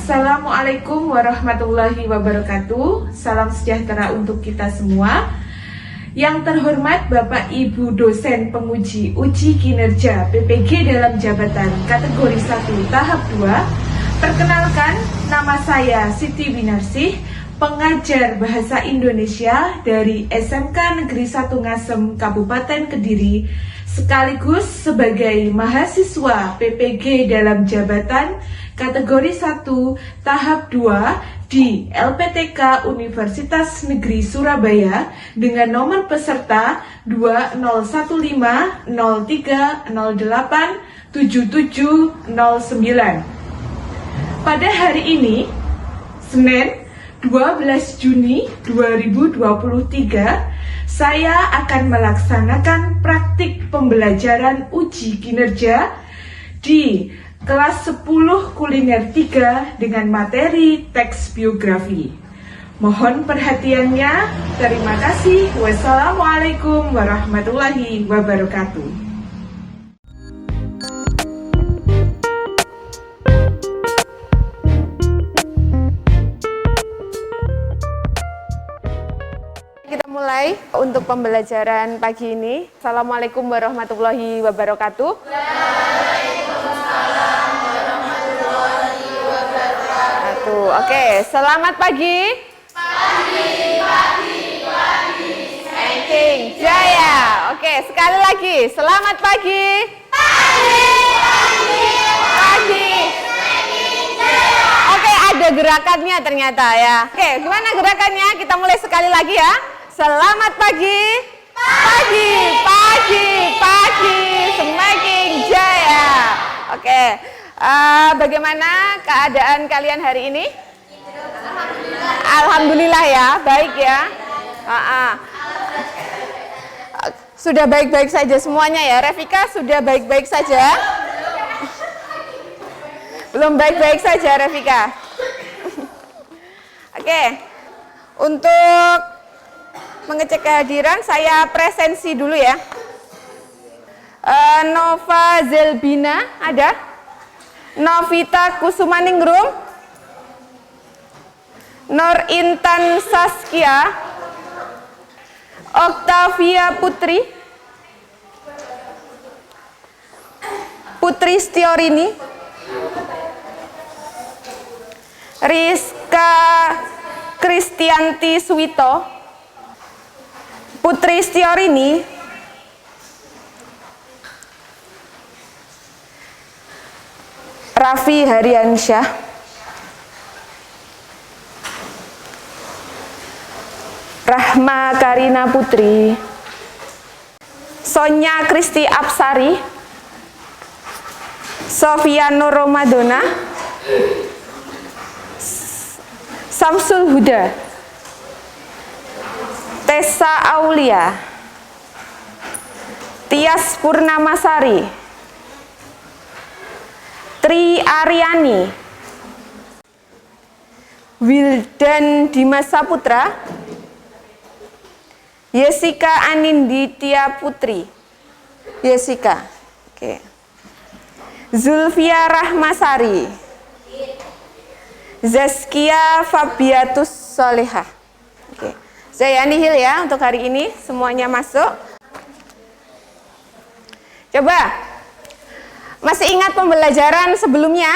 Assalamualaikum warahmatullahi wabarakatuh. Salam sejahtera untuk kita semua. Yang terhormat Bapak Ibu dosen penguji uji kinerja PPG dalam jabatan kategori 1 tahap 2. Perkenalkan, nama saya Siti Winarsih, pengajar Bahasa Indonesia dari SMK Negeri 1 Ngasem Kabupaten Kediri, sekaligus sebagai mahasiswa PPG dalam jabatan kategori 1 tahap 2 di LPTK Universitas Negeri Surabaya dengan nomor peserta 2003087709. Pada hari ini, Senin 12 Juni 2023, saya akan melaksanakan praktik pembelajaran uji kinerja di kelas 10 kuliner 3 dengan materi teks biografi. Mohon perhatiannya. Terima kasih. Wassalamualaikum warahmatullahi wabarakatuh. Kita mulai untuk pembelajaran pagi ini. Assalamualaikum warahmatullahi wabarakatuh. Oke, selamat pagi. Pagi. Ranking Jaya. Oke, sekali lagi, selamat pagi. Pagi. Oke, ada gerakannya ternyata ya. Oke, gimana gerakannya? Kita mulai sekali lagi ya. Selamat pagi. Pagi. Semakin jaya. Oke. Bagaimana keadaan kalian hari ini? Alhamdulillah ya, baik ya. Sudah baik-baik saja semuanya ya. Revika sudah baik-baik saja? Belum baik-baik saja Revika. Oke. Untuk mengecek kehadiran saya presensi dulu ya. Nova Zelbina ada? Novita Kusumaningrum, Nur Intan Saskia, Oktavia Putri, Putri Stiorini, Rizka Kristianti Suwito, Putri Stiorini, Raffi Haryansyah, Rahma Karina Putri, Sonya Kristi Apsari, Sofia Nur Romadona, Samsul Huda, Tessa Aulia, Tias Purnamasari, Tri Aryani, Wildan Dimas Saputra, Yesika Aninditya Putri, Yesika, oke. Zulfia Rahmasari, Zaskia Fabiatus Solehah. Oke. Saya nihil ya untuk hari ini, semuanya masuk. Coba. Masih ingat pembelajaran sebelumnya?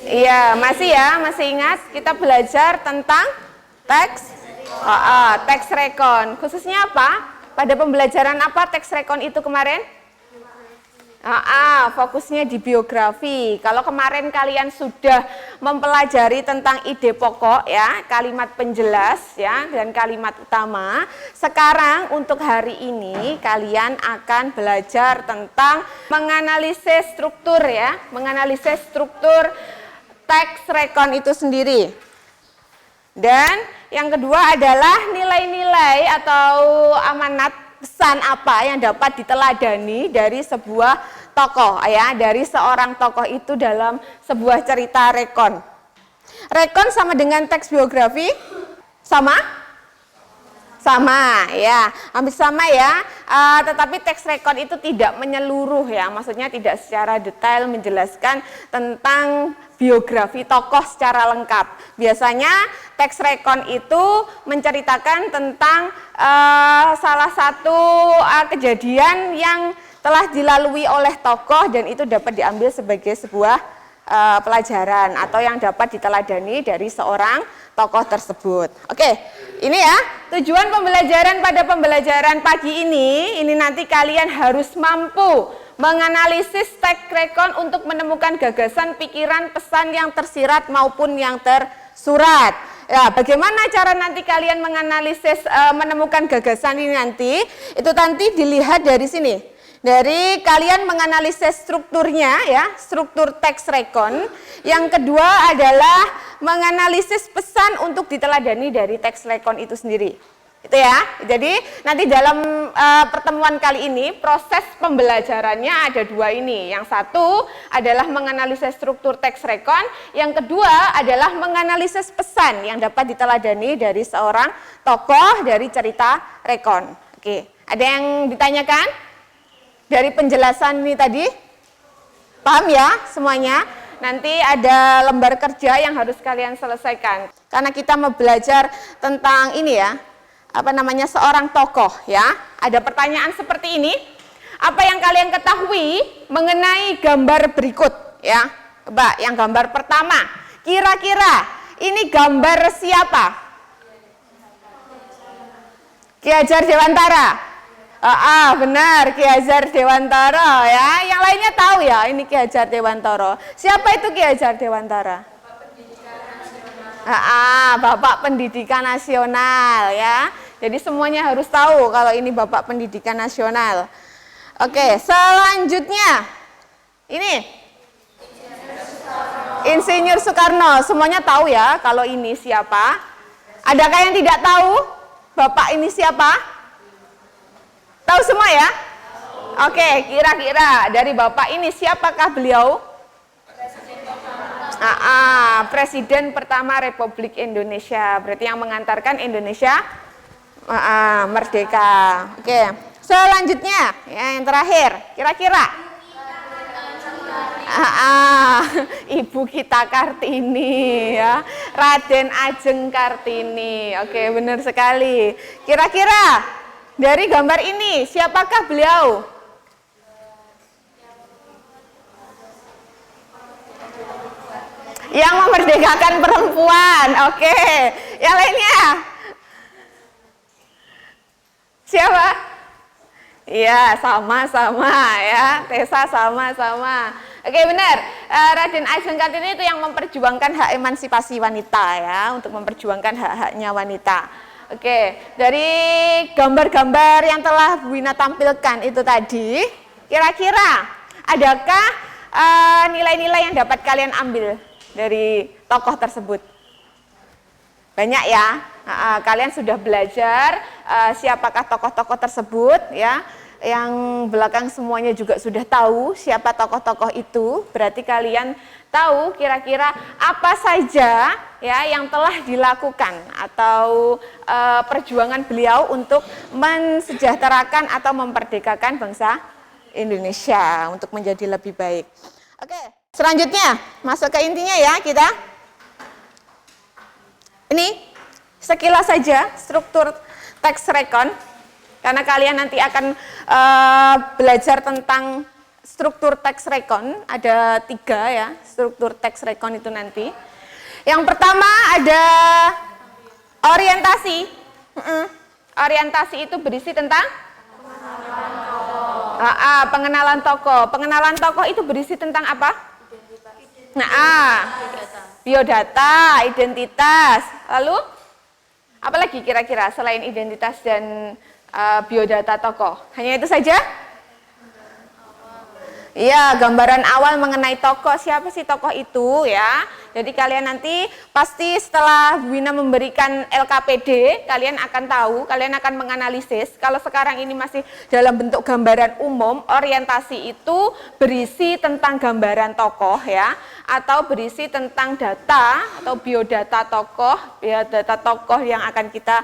Iya, masih ya, masih ingat. Kita belajar tentang teks rekon. Khususnya apa? Pada pembelajaran apa teks rekon itu kemarin? Fokusnya di biografi. Kalau kemarin kalian sudah mempelajari tentang ide pokok ya, kalimat penjelas ya, dan kalimat utama. Sekarang untuk hari ini kalian akan belajar tentang menganalisis struktur ya, menganalisis struktur teks rekon itu sendiri. Dan yang kedua adalah nilai-nilai atau amanat pesan apa yang dapat diteladani dari sebuah tokoh ya, dari seorang tokoh itu dalam sebuah cerita rekon. Rekon sama dengan teks biografi? Sama? sama ya, hampir sama ya. Tetapi teks rekon itu tidak menyeluruh ya, maksudnya tidak secara detail menjelaskan tentang biografi tokoh secara lengkap. Biasanya teks rekon itu menceritakan tentang salah satu kejadian yang telah dilalui oleh tokoh dan itu dapat diambil sebagai sebuah pelajaran atau yang dapat diteladani dari seorang tokoh tersebut. Oke, ini ya tujuan pembelajaran pada pembelajaran pagi ini nanti kalian harus mampu menganalisis teks rekon untuk menemukan gagasan, pikiran, pesan yang tersirat maupun yang tersurat. Ya, bagaimana cara nanti kalian menganalisis menemukan gagasan ini nanti? Itu nanti dilihat dari sini. Dari kalian menganalisis strukturnya ya, struktur teks rekon. Yang kedua adalah menganalisis pesan untuk diteladani dari teks rekon itu sendiri. Itu ya. Jadi nanti dalam pertemuan kali ini proses pembelajarannya ada dua ini. Yang satu adalah menganalisis struktur teks rekon, yang kedua adalah menganalisis pesan yang dapat diteladani dari seorang tokoh dari cerita rekon. Oke, ada yang ditanyakan? Dari penjelasan ini tadi, paham ya semuanya? Nanti ada lembar kerja yang harus kalian selesaikan. Karena kita mau belajar tentang ini ya, apa namanya, seorang tokoh ya. Ada pertanyaan seperti ini, apa yang kalian ketahui mengenai gambar berikut ya? Coba yang gambar pertama, kira-kira ini gambar siapa? Ki Hajar Dewantara. Benar, Ki Hajar Dewantara ya. Yang lainnya tahu ya, ini Ki Hajar Dewantara. Siapa itu Ki Hajar Dewantara? Bapak Pendidikan Nasional ya. Jadi semuanya harus tahu kalau ini Bapak Pendidikan Nasional. Oke, selanjutnya ini Insinyur Soekarno. Semuanya tahu ya kalau ini siapa? Adakah yang tidak tahu Bapak ini siapa? Tahu semua ya? Oke, kira-kira dari Bapak ini siapakah beliau? Presiden pertama Republik Indonesia. Berarti yang mengantarkan Indonesia merdeka. Oke, selanjutnya ya, yang terakhir, kira-kira Ibu kita Kartini ya, Raden Ajeng Kartini. Oke, benar sekali. Kira-kira dari gambar ini, siapakah beliau? Yang memerdekakan perempuan. Oke. Yang lainnya? Siapa? Iya, sama-sama ya. Tessa sama-sama. Oke, benar. Raden Ajeng Kartini itu yang memperjuangkan hak emansipasi wanita ya, untuk memperjuangkan hak-haknya wanita. Oke, dari gambar-gambar yang telah Bu Wina tampilkan itu tadi, kira-kira adakah nilai-nilai yang dapat kalian ambil dari tokoh tersebut? Banyak ya, kalian sudah belajar siapakah tokoh-tokoh tersebut ya. Yang belakang semuanya juga sudah tahu siapa tokoh-tokoh itu, berarti kalian tahu kira-kira apa saja ya yang telah dilakukan atau perjuangan beliau untuk mensejahterakan atau memperdekakan bangsa Indonesia untuk menjadi lebih baik. Oke, selanjutnya masuk ke intinya ya kita. Ini sekilas saja struktur teks rekon. Karena kalian nanti akan belajar tentang struktur teks rekon, ada 3 ya, struktur teks rekon itu nanti. Yang pertama ada orientasi. Orientasi itu berisi tentang pengenalan tokoh. Pengenalan tokoh itu berisi tentang apa? Biodata, identitas. Lalu apalagi kira-kira selain identitas dan biodata tokoh? Hanya itu saja? Iya, gambaran awal mengenai tokoh, siapa sih tokoh itu ya. Jadi kalian nanti pasti setelah Bu Wina memberikan LKPD, kalian akan tahu, kalian akan menganalisis. Kalau sekarang ini masih dalam bentuk gambaran umum, orientasi itu berisi tentang gambaran tokoh ya. atau berisi tentang data atau biodata tokoh yang akan kita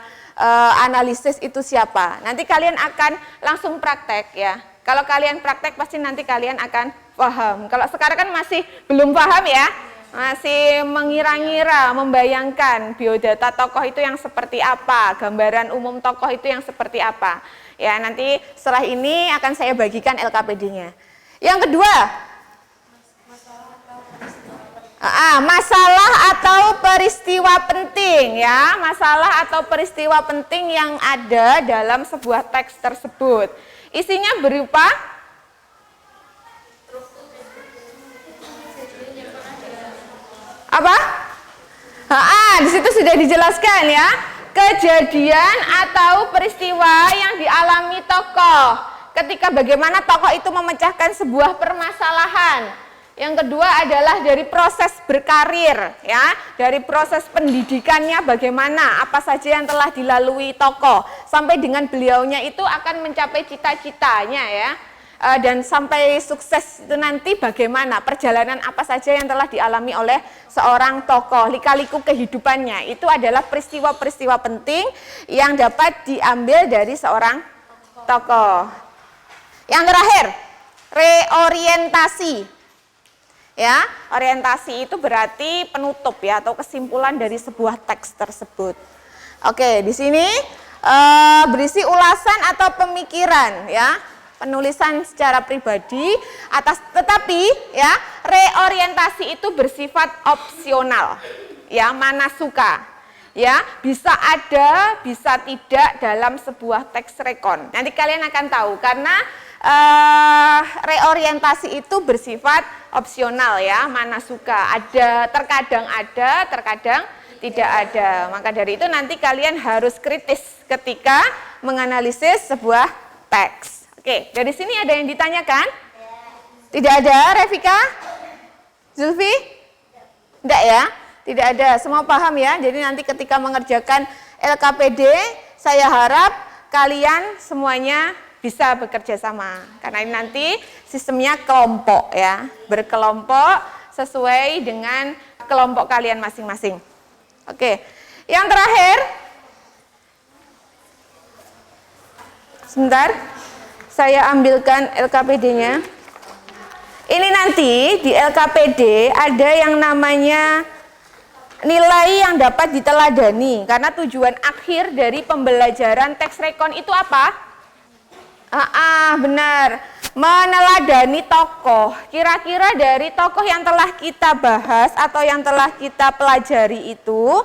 analisis itu siapa. Nanti kalian akan langsung praktek ya. Kalau kalian praktek pasti nanti kalian akan paham. Kalau sekarang kan masih belum paham ya, masih mengira-ngira, membayangkan biodata tokoh itu yang seperti apa, gambaran umum tokoh itu yang seperti apa. Ya, nanti setelah ini akan saya bagikan LKPD-nya. Yang kedua, masalah atau peristiwa penting ya, masalah atau peristiwa penting yang ada dalam sebuah teks tersebut. Isinya berupa apa? Di situ sudah dijelaskan ya, kejadian atau peristiwa yang dialami tokoh ketika bagaimana tokoh itu memecahkan sebuah permasalahan. Yang kedua adalah dari proses berkarir ya, dari proses pendidikannya bagaimana, apa saja yang telah dilalui tokoh sampai dengan beliaunya itu akan mencapai cita-citanya ya. Dan sampai sukses itu nanti bagaimana, perjalanan apa saja yang telah dialami oleh seorang tokoh, lika-liku kehidupannya. Itu adalah peristiwa-peristiwa penting yang dapat diambil dari seorang tokoh. Yang terakhir, reorientasi. Ya, orientasi itu berarti penutup ya atau kesimpulan dari sebuah teks tersebut. Oke, di sini berisi ulasan atau pemikiran ya, penulisan secara pribadi atas, tetapi ya reorientasi itu bersifat opsional ya, mana suka ya, bisa ada bisa tidak dalam sebuah teks rekon. Nanti kalian akan tahu karena reorientasi itu bersifat opsional ya, mana suka, ada, terkadang tidak ada. Maka dari itu nanti kalian harus kritis ketika menganalisis sebuah teks. Oke, dari sini ada yang ditanyakan? Tidak ada, Revika? Zulfi? Tidak ya? Tidak ada, semua paham ya? Jadi nanti ketika mengerjakan LKPD, saya harap kalian semuanya bisa bekerja sama. Karena ini nanti sistemnya kelompok ya, berkelompok sesuai dengan kelompok kalian masing-masing. Oke, yang terakhir, sebentar, saya ambilkan LKPD-nya. Ini nanti di LKPD ada yang namanya nilai yang dapat diteladani, karena tujuan akhir dari pembelajaran teks rekon itu apa? Benar, meneladani tokoh. Kira-kira dari tokoh yang telah kita bahas atau yang telah kita pelajari itu,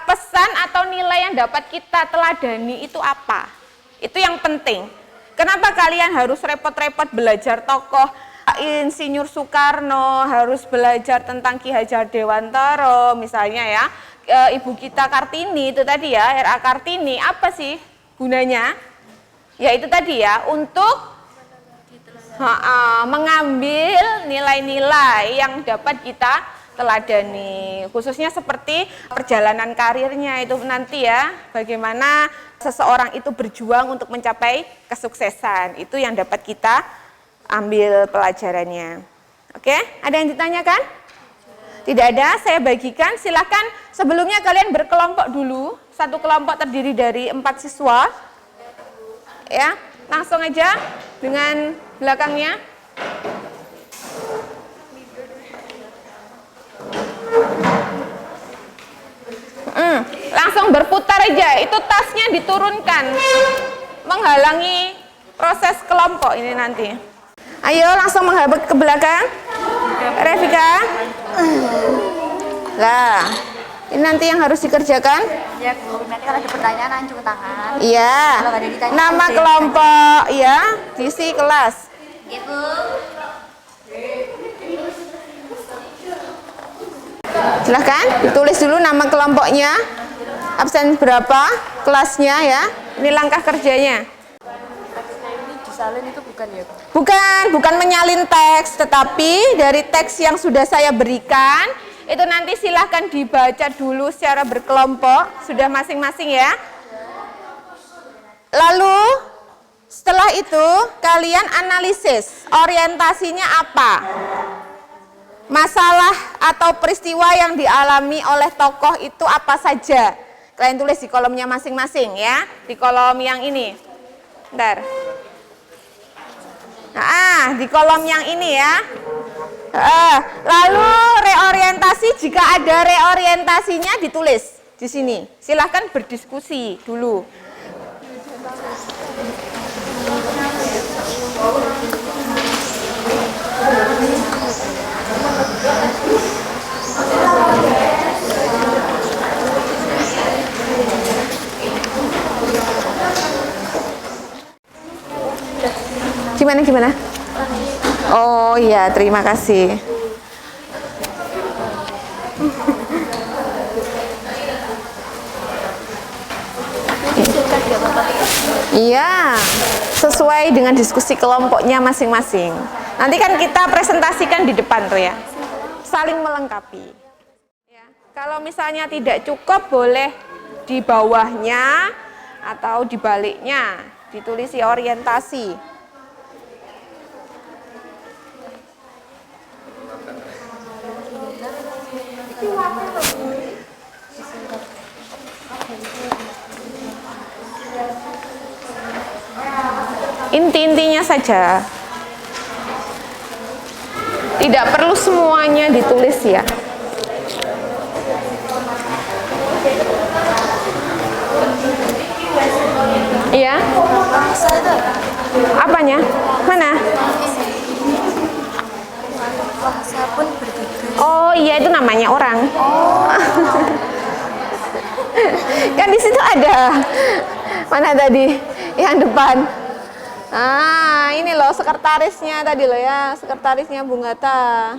pesan atau nilai yang dapat kita teladani itu apa? Itu yang penting. Kenapa kalian harus repot-repot belajar tokoh Insinyur Soekarno, harus belajar tentang Ki Hajar Dewantara misalnya ya, Ibu kita Kartini itu tadi ya, R.A. Kartini, apa sih gunanya? Ya itu tadi ya, untuk mengambil nilai-nilai yang dapat kita teladani, khususnya seperti perjalanan karirnya itu nanti ya, bagaimana seseorang itu berjuang untuk mencapai kesuksesan, itu yang dapat kita ambil pelajarannya. Oke, ada yang ditanyakan? Tidak ada, saya bagikan, silakan sebelumnya kalian berkelompok dulu, satu kelompok terdiri dari 4 siswa. Ya, langsung aja dengan belakangnya. Langsung berputar aja, itu tasnya diturunkan, menghalangi proses kelompok ini nanti. Ayo langsung menghadap ke belakang, Revika. Lah, ini nanti yang harus dikerjakan. Ya, Bu. Nanti kalau ada pertanyaan angkat tangan. Iya. Kalau ada ditanya, nama kelompok, ya, diisi kelas. Ya, Bu. Silahkan, tulis dulu nama kelompoknya, absen berapa, kelasnya ya. Ini langkah kerjanya. Ini disalin itu bukan ya, Bu? Bukan menyalin teks, tetapi dari teks yang sudah saya berikan, itu nanti silahkan dibaca dulu secara berkelompok, sudah masing-masing ya. Lalu setelah itu kalian analisis orientasinya apa. Masalah atau peristiwa yang dialami oleh tokoh itu apa saja? Kalian tulis di kolomnya masing-masing ya, di kolom yang ini. Bentar. Nah, di kolom yang ini ya. Lalu reorientasi, jika ada reorientasinya ditulis di sini. Silahkan berdiskusi dulu. Gimana? Oh iya, terima kasih. Iya, sesuai dengan diskusi kelompoknya masing-masing. Nanti kan kita presentasikan di depan tuh ya, saling melengkapi. Ya, kalau misalnya tidak cukup, boleh di bawahnya atau di baliknya ditulisi orientasi. Inti-intinya saja, tidak perlu semuanya ditulis ya. Iya? Apanya? Mana? Oh iya, itu namanya orang. Kan di situ ada. Mana tadi? Yang depan. Ini loh sekretarisnya tadi loh ya, sekretarisnya Bung Hatta,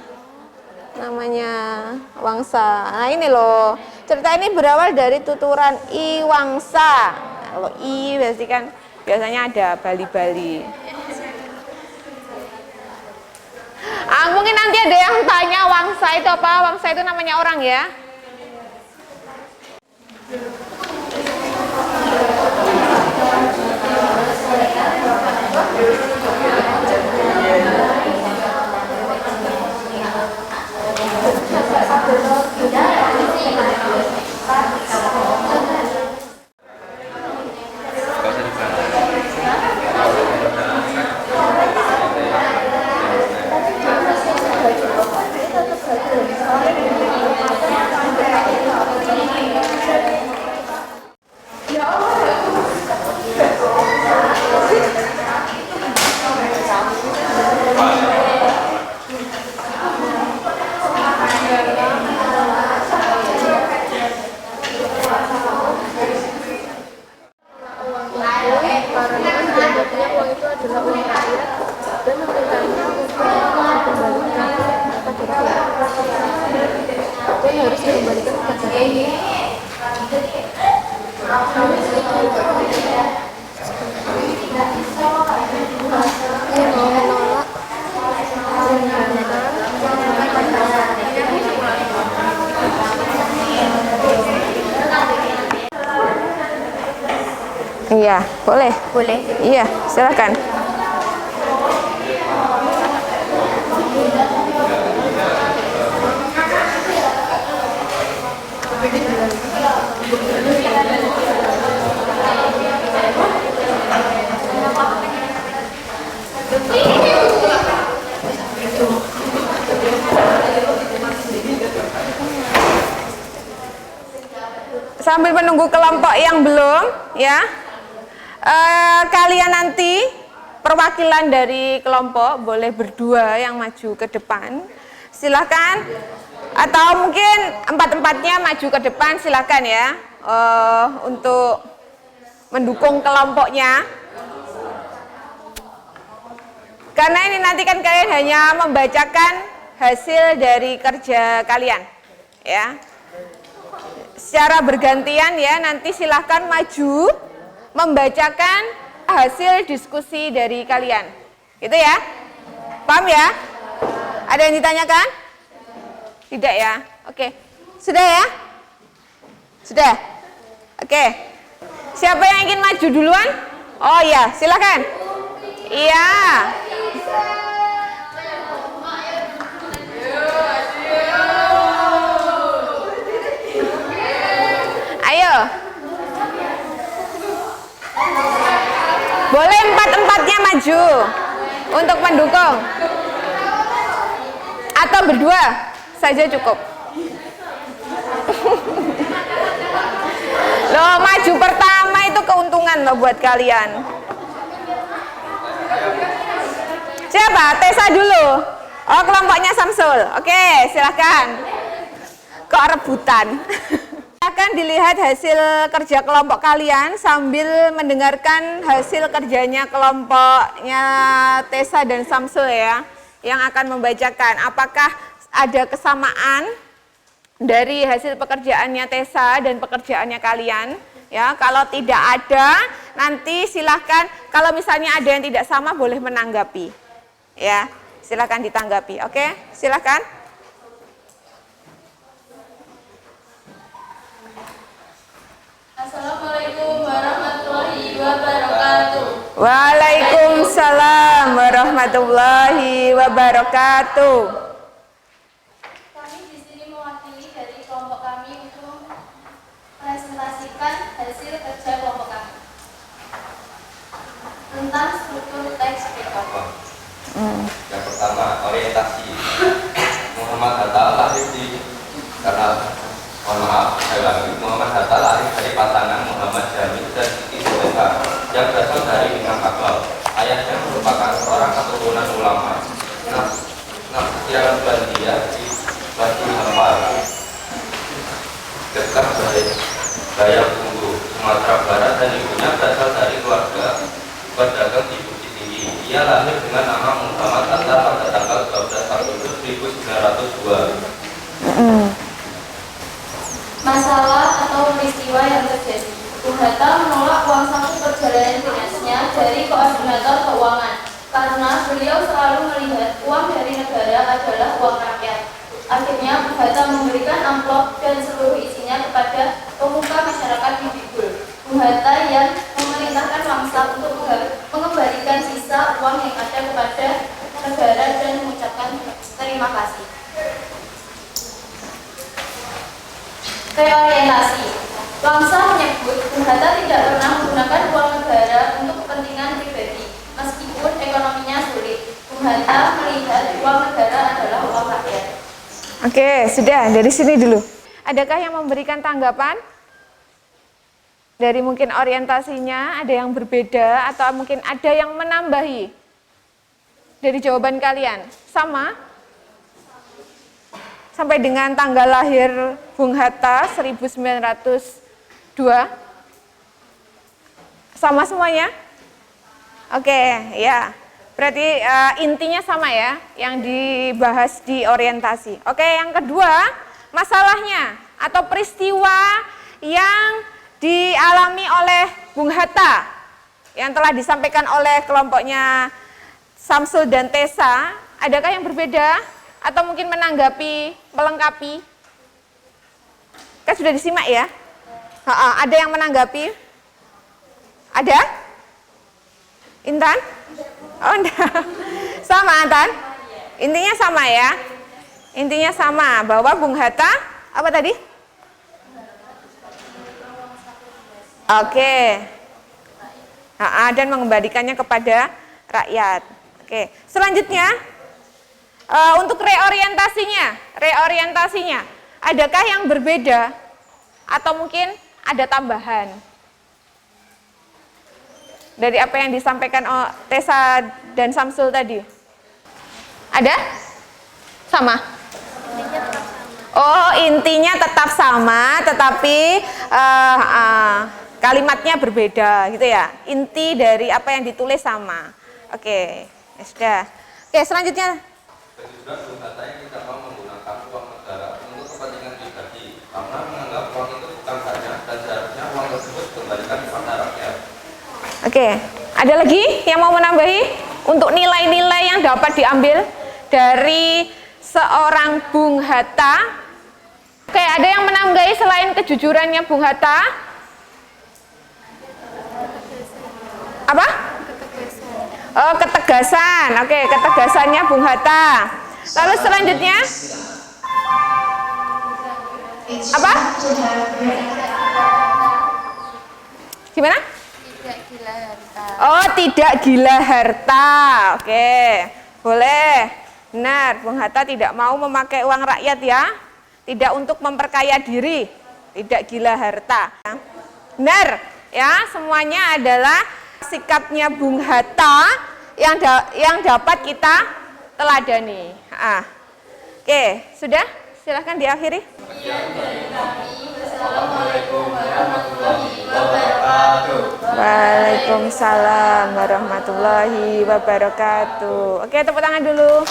namanya Wangsa. Nah ini loh, cerita ini berawal dari tuturan I Wangsa. Kalau I berarti kan biasanya ada Bali-Bali. Mungkin nanti ada yang tanya Wangsa itu apa? Wangsa itu namanya orang ya. Iya, boleh. Boleh. Iya, silakan. Sambil menunggu kelompok yang belum, ya. Kalian nanti perwakilan dari kelompok boleh berdua yang maju ke depan, silakan, atau mungkin empat-empatnya maju ke depan, silakan ya, untuk mendukung kelompoknya. Karena ini nanti kan kalian hanya membacakan hasil dari kerja kalian, ya. Secara bergantian ya, nanti silahkan maju membacakan hasil diskusi dari kalian. Gitu ya? Paham ya? Ada yang ditanyakan? Tidak ya? Oke. Sudah ya? Sudah? Oke. Siapa yang ingin maju duluan? Oh iya, silakan. Iya. maju untuk mendukung? Atau berdua saja cukup? Loh, maju pertama itu keuntungan loh buat kalian. Siapa? Tessa dulu. Oh, kelompoknya Samsul. Oke, silahkan. Kok rebutan? Akan dilihat hasil kerja kelompok kalian sambil mendengarkan hasil kerjanya kelompoknya Tessa dan Samsul ya, yang akan membacakan apakah ada kesamaan dari hasil pekerjaannya Tessa dan pekerjaannya kalian ya. Kalau tidak ada, nanti silahkan, kalau misalnya ada yang tidak sama boleh menanggapi ya, silahkan ditanggapi. Oke, silahkan. Assalamualaikum warahmatullahi wabarakatuh. Waalaikumsalam warahmatullahi wabarakatuh. Kami di sini mewakili dari kelompok kami untuk presentasikan hasil kerja kelompok kami tentang struktur teks record. Yang pertama, orientasi. Muhammad Hatta lahir di Muhammad Hatta lahir dari pasangan Muhammad Jamil dan Siti Zulekha yang berasal dari Minangkabau. Ayahnya merupakan seorang keturunan ulama. Kesiaran Bandia di Batu Hampar, dekat Bayang Tunggu, Sumatera Barat, dan ibunya berasal dari keluarga pedagang di Bukit Tinggi. Ia lahir dengan nama Muhammad Hatta pada tanggal 12 Agustus 1902. Masalah atau peristiwa yang terjadi. Bung Hatta menolak uang saku perjalanan dinasnya dari koordinator keuangan karena beliau selalu melihat uang dari negara adalah uang rakyat. Akhirnya Bung Hatta memberikan amplop dan seluruh isinya kepada pemuka masyarakat di Bibul. Bung Hatta yang memerintahkan Wangsa untuk mengembalikan sisa uang yang ada kepada negara dan mengucapkan terima kasih. Reorientasi. Wangsa menyebut Bung Hatta tidak pernah menggunakan uang negara untuk kepentingan pribadi, meskipun ekonominya sulit. Bung Hatta melihat uang negara adalah uang rakyat. Oke, sudah dari sini dulu. Adakah yang memberikan tanggapan? Dari mungkin orientasinya ada yang berbeda atau mungkin ada yang menambahi dari jawaban kalian? Sama? Sampai dengan tanggal lahir Bung Hatta 1902? Sama semuanya? Oke, ya. Berarti intinya sama ya, yang dibahas di orientasi. Oke, yang kedua, masalahnya atau peristiwa yang dialami oleh Bung Hatta yang telah disampaikan oleh kelompoknya Samsul dan Tessa, adakah yang berbeda? Atau mungkin menanggapi, melengkapi? Kan sudah disimak ya? Ada yang menanggapi? Ada? Intan? Oh enggak. Sama Intan? Intinya sama ya? Intinya sama, bahwa Bung Hatta, apa tadi? Oke. Dan mengembalikannya kepada rakyat. Oke. Selanjutnya, untuk reorientasinya, adakah yang berbeda atau mungkin ada tambahan dari apa yang disampaikan Tessa dan Samsul tadi? Ada? Sama? Oh, intinya tetap sama, tetapi kalimatnya berbeda gitu ya. Inti dari apa yang ditulis sama. Oke, ya sudah. Oke, selanjutnya. Dan juga Bung Hatta yang tidak mau menggunakan uang negara untuk kepentingan pribadi karena menganggap uang itu bukan haknya dan seharusnya uang tersebut dikembalikan kepada rakyat. Oke, ada lagi yang mau menambahi untuk nilai-nilai yang dapat diambil dari seorang Bung Hatta? Oke, ada yang menambahi selain kejujurannya Bung Hatta? Apa? Oh, ketegasan. Oke, ketegasannya Bung Hatta. Lalu selanjutnya apa? Gimana? Tidak gila harta. Oh, tidak gila harta. Oke, boleh. Benar, Bung Hatta tidak mau memakai uang rakyat ya. Tidak untuk memperkaya diri. Tidak gila harta. Benar, ya, semuanya adalah sikapnya Bung Hatta yang dapat kita teladani. Oke, sudah? Silahkan diakhiri. Assalamualaikum warahmatullahi wabarakatuh. Waalaikumsalam warahmatullahi wabarakatuh. Oke, tepuk tangan dulu.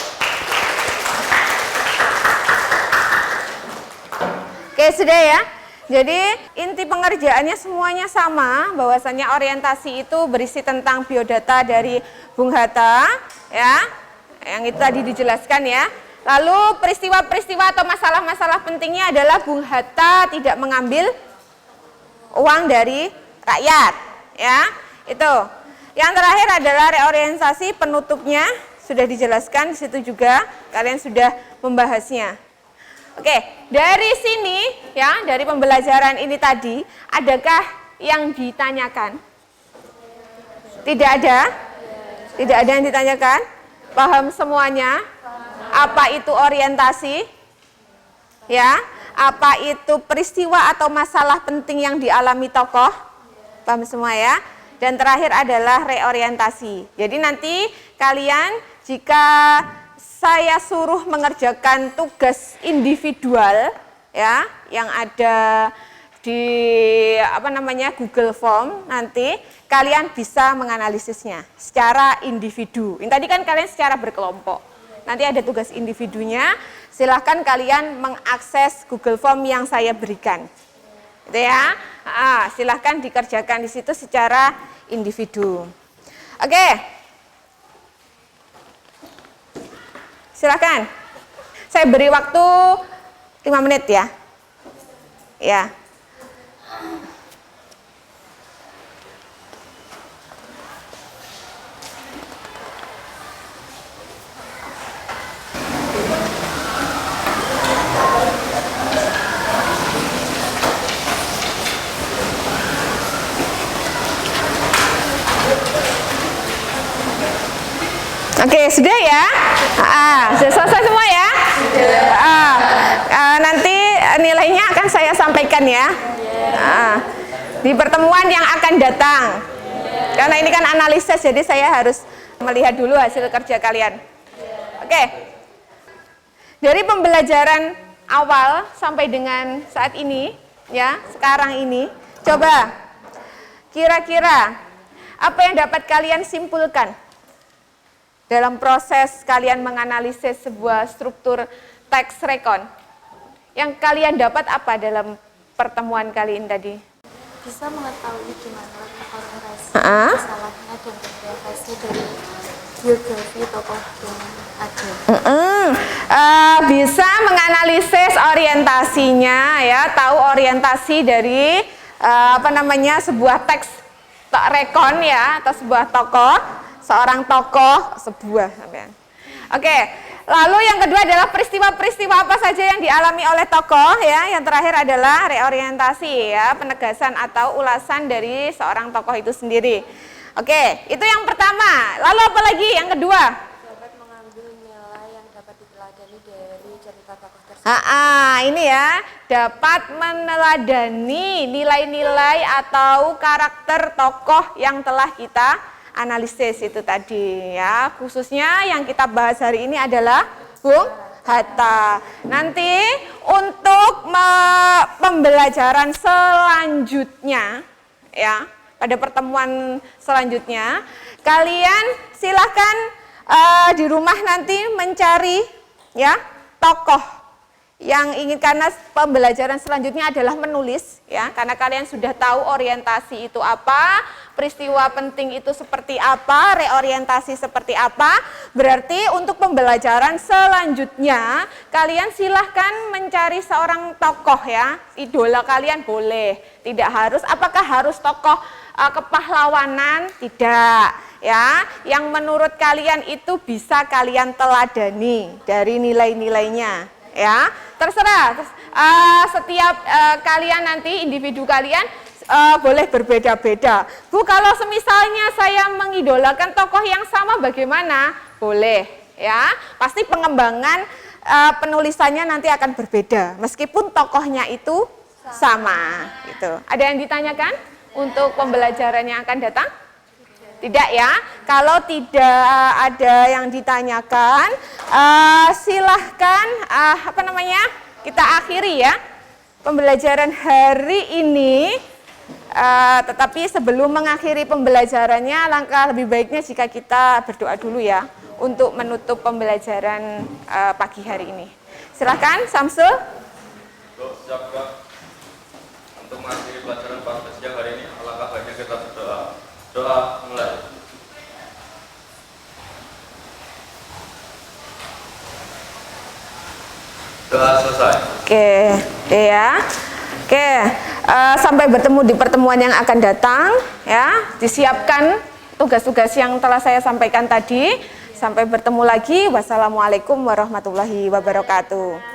Oke, sudah ya. Jadi inti pengerjaannya semuanya sama, bahwasanya orientasi itu berisi tentang biodata dari Bung Hatta, ya, yang itu tadi dijelaskan ya. Lalu peristiwa-peristiwa atau masalah-masalah pentingnya adalah Bung Hatta tidak mengambil uang dari rakyat, ya, itu. Yang terakhir adalah reorientasi, penutupnya sudah dijelaskan di situ juga, kalian sudah membahasnya. Oke, dari sini ya, dari pembelajaran ini tadi, adakah yang ditanyakan? Tidak ada? Tidak ada yang ditanyakan? Paham semuanya? Apa itu orientasi? Ya, apa itu peristiwa atau masalah penting yang dialami tokoh? Paham semua ya? Dan terakhir adalah reorientasi. Jadi nanti kalian jika saya suruh mengerjakan tugas individual ya yang ada di Google Form, nanti kalian bisa menganalisisnya secara individu. Ini tadi kan kalian secara berkelompok. Nanti ada tugas individunya, silahkan kalian mengakses Google Form yang saya berikan. Gitu ya. Silahkan dikerjakan di situ secara individu. Oke. Silakan. Saya beri waktu 5 menit ya. Ya. Oke, sudah ya? Sudah selesai semua ya? Nanti nilainya akan saya sampaikan ya. Di pertemuan yang akan datang. Karena ini kan analisis, jadi saya harus melihat dulu hasil kerja kalian. Oke. Dari pembelajaran awal sampai dengan saat ini, ya, sekarang ini, coba kira-kira apa yang dapat kalian simpulkan dalam proses kalian menganalisis sebuah struktur teks rekon? Yang kalian dapat apa dalam pertemuan kali ini tadi? Bisa mengetahui gimana letak orientasi, masalahnya, dan referensi dari biografi tokoh yang ada. Bisa menganalisis orientasinya, ya, tahu orientasi dari sebuah teks rekon ya, atau sebuah tokoh, seorang tokoh, sebuah. Oke, lalu yang kedua adalah peristiwa-peristiwa apa saja yang dialami oleh tokoh ya. Yang terakhir adalah reorientasi ya, penegasan atau ulasan dari seorang tokoh itu sendiri. Oke, itu yang pertama. Lalu apa lagi yang kedua? Dapat mengambil nilai yang dapat diteladani dari cerita tokoh tersebut. Ini ya, dapat meneladani nilai-nilai atau karakter tokoh yang telah kita analisis itu tadi ya. Khususnya yang kita bahas hari ini adalah Bung Hatta. Nanti untuk pembelajaran selanjutnya ya, pada pertemuan selanjutnya kalian silahkan di rumah nanti mencari ya tokoh yang ingin, karena pembelajaran selanjutnya adalah menulis ya, karena kalian sudah tahu orientasi itu apa, peristiwa penting itu seperti apa, reorientasi seperti apa. Berarti untuk pembelajaran selanjutnya kalian silahkan mencari seorang tokoh ya, idola kalian boleh, tidak harus, apakah harus tokoh kepahlawanan, tidak ya, yang menurut kalian itu bisa kalian teladani dari nilai-nilainya ya, terserah. Setiap kalian nanti individu kalian boleh berbeda-beda. Bu, kalau semisalnya saya mengidolakan tokoh yang sama bagaimana? Boleh, ya. Pasti pengembangan penulisannya nanti akan berbeda, meskipun tokohnya itu sama. Gitu. Ada yang ditanyakan untuk pembelajaran yang akan datang? Tidak ya. Kalau tidak ada yang ditanyakan, silahkan kita akhiri ya pembelajaran hari ini. Tetapi sebelum mengakhiri pembelajarannya, langkah lebih baiknya jika kita berdoa dulu ya untuk menutup pembelajaran pagi hari ini. Silahkan, Samsul. Siap, Kak. Untuk mengakhiri pelajaran pada siang hari ini, alangkah baiknya kita berdoa. Doa mulai. Doa selesai. Oke, ya. Oke, sampai bertemu di pertemuan yang akan datang, ya. Disiapkan tugas-tugas yang telah saya sampaikan tadi. Sampai bertemu lagi. Wassalamualaikum warahmatullahi wabarakatuh.